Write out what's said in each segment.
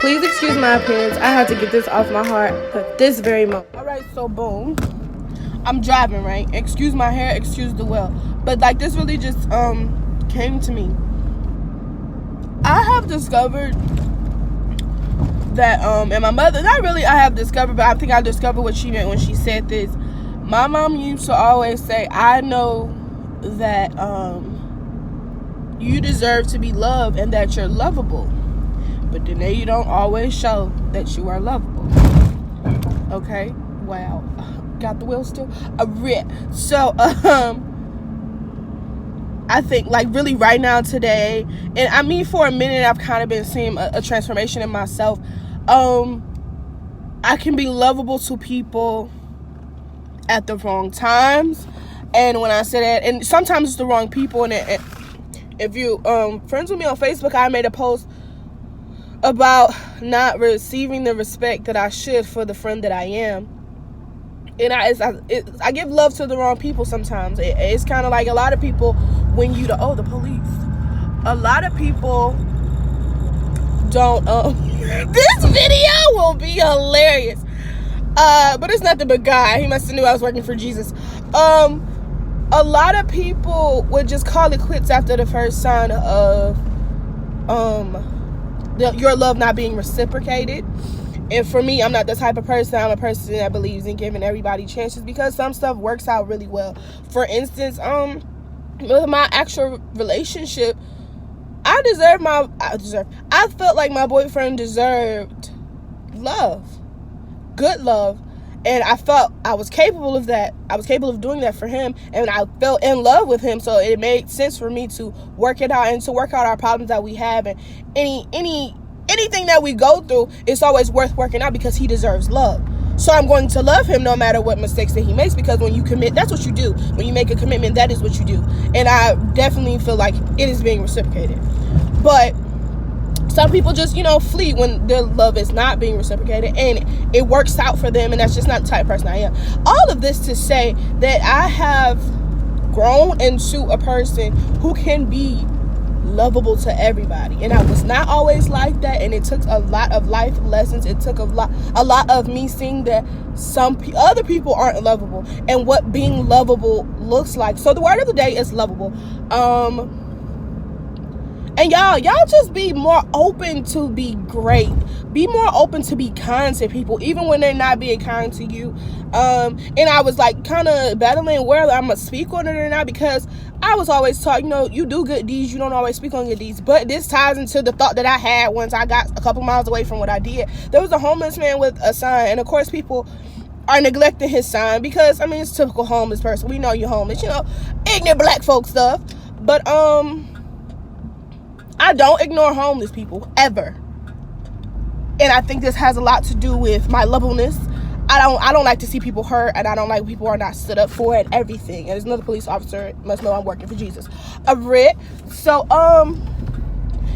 Please excuse my appearance. I had to get this off my heart at this very moment. Alright, so boom. I'm driving, right? Excuse my hair, excuse the well. But like this really just came to me. I have discovered that and my mother, not really I have discovered, but I think I discovered what she meant when she said this. My mom used to always say, I know that you deserve to be loved and that you're lovable, but then you don't always show that you are lovable. Okay, wow, got the wheel still a rip. So I think like really right now today, and I mean for a minute I've kind of been seeing a transformation in myself. I can be lovable to people at the wrong times, and when I say that, and sometimes it's the wrong people. And if you friends with me on Facebook, I made a post about not receiving the respect that I should for the friend that I am. And I give love to the wrong people sometimes. It's kind of like a lot of people when you the police. A lot of people don't. This video will be hilarious. But it's nothing but God. He must have knew I was working for Jesus. A lot of people would just call it quits after the first sign of your love not being reciprocated. And for me, I'm not the type of person. I'm a person that believes in giving everybody chances because some stuff works out really well. For instance, with my actual relationship, I felt like my boyfriend deserved love, good love, and I felt I was capable of that. I was capable of doing that for him, and I felt in love with him, so it made sense for me to work it out and to work out our problems that we have. And anything that we go through, it's always worth working out because he deserves love. So I'm going to love him no matter what mistakes that he makes, because when you commit, that's what you do. When you make a commitment, that is what you do. And I definitely feel like it is being reciprocated. But some people just, flee when their love is not being reciprocated, and it works out for them, and that's just not the type of person I am. All of this to say that I have grown into a person who can be lovable to everybody, and I was not always like that, and it took a lot of life lessons. It took a lot of me seeing that some other people aren't lovable and what being lovable looks like. So the word of the day is lovable. And y'all just be more open to be great. Be more open to be kind to people, even when they're not being kind to you. And I was like kind of battling whether I'm going to speak on it or not, because I was always taught, you do good deeds, you don't always speak on your deeds. But this ties into the thought that I had once I got a couple miles away from what I did. There was a homeless man with a sign, and of course people are neglecting his sign because, it's typical homeless person. We know you're homeless, ignorant black folk stuff. But, I don't ignore homeless people, ever. And I think this has a lot to do with my lovableness. I don't like to see people hurt, and I don't like people who are not stood up for it, everything. And there's another police officer must know I'm working for Jesus. So,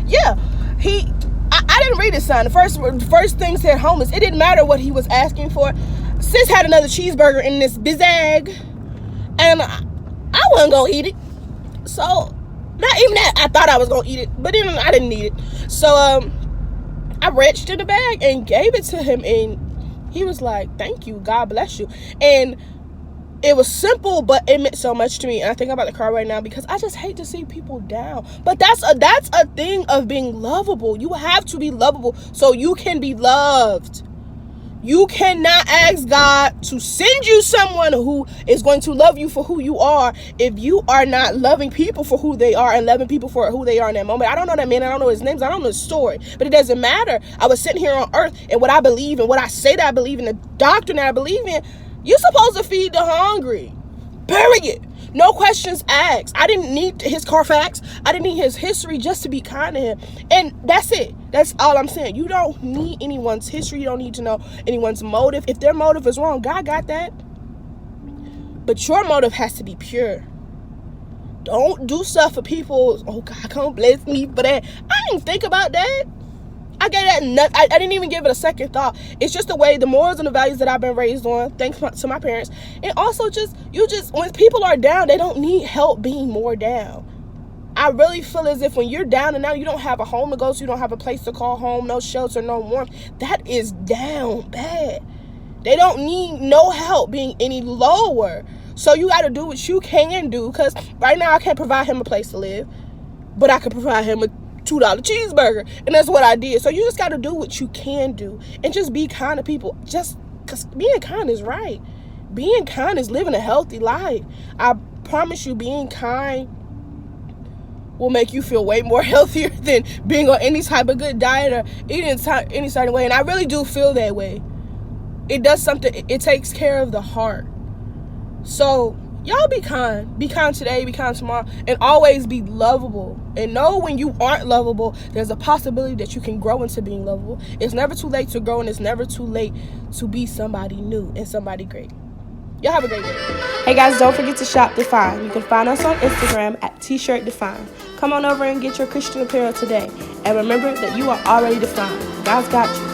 yeah. I didn't read his sign. The first thing said homeless. It didn't matter what he was asking for. Sis had another cheeseburger in this bizag, and I wasn't gonna eat it. So, not even that, I thought I was gonna eat it, but then I didn't need it. So I reached in the bag and gave it to him, and he was like, thank you, God bless you. And it was simple, but it meant so much to me. And I think about the car right now because I just hate to see people down. But that's a thing of being lovable. You have to be lovable so you can be loved. You cannot ask God to send you someone who is going to love you for who you are if you are not loving people for who they are and loving people for who they are in that moment. I don't know that man. I don't know his names. I don't know his story. But it doesn't matter. I was sitting here on earth, and what I believe and what I say that I believe in, the doctrine that I believe in, you're supposed to feed the hungry. Period. No questions asked. I didn't need his Carfax. I didn't need his history just to be kind to him. And that's it. That's all I'm saying. You don't need anyone's history. You don't need to know anyone's motive. If their motive is wrong, God got that. But your motive has to be pure. Don't do stuff for people. Oh, God, come bless me for that. I didn't think about that. I gave that I didn't even give it a second thought. It's just the way, the morals and the values that I've been raised on, thanks to my parents. And also when people are down, they don't need help being more down. I really feel as if when you're down and out, you don't have a home to go to, you don't have a place to call home, no shelter, no warmth. That is down bad. They don't need no help being any lower. So you got to do what you can do, because right now I can't provide him a place to live, but I can provide him a $2 cheeseburger, and that's what I did. So you just got to do what you can do and just be kind to people, just because being kind is right. Being kind is living a healthy life. I promise you, being kind will make you feel way more healthier than being on any type of good diet or eating any certain way. And I really do feel that way. It does something. It takes care of the heart. So y'all be kind. Be kind today, be kind tomorrow, and always be lovable. And know when you aren't lovable, there's a possibility that you can grow into being lovable. It's never too late to grow, and it's never too late to be somebody new and somebody great. Y'all have a great day. Hey guys, don't forget to shop Define. You can find us on Instagram at T-Shirt Define. Come on over and get your Christian apparel today. And remember that you are already defined. God's got you.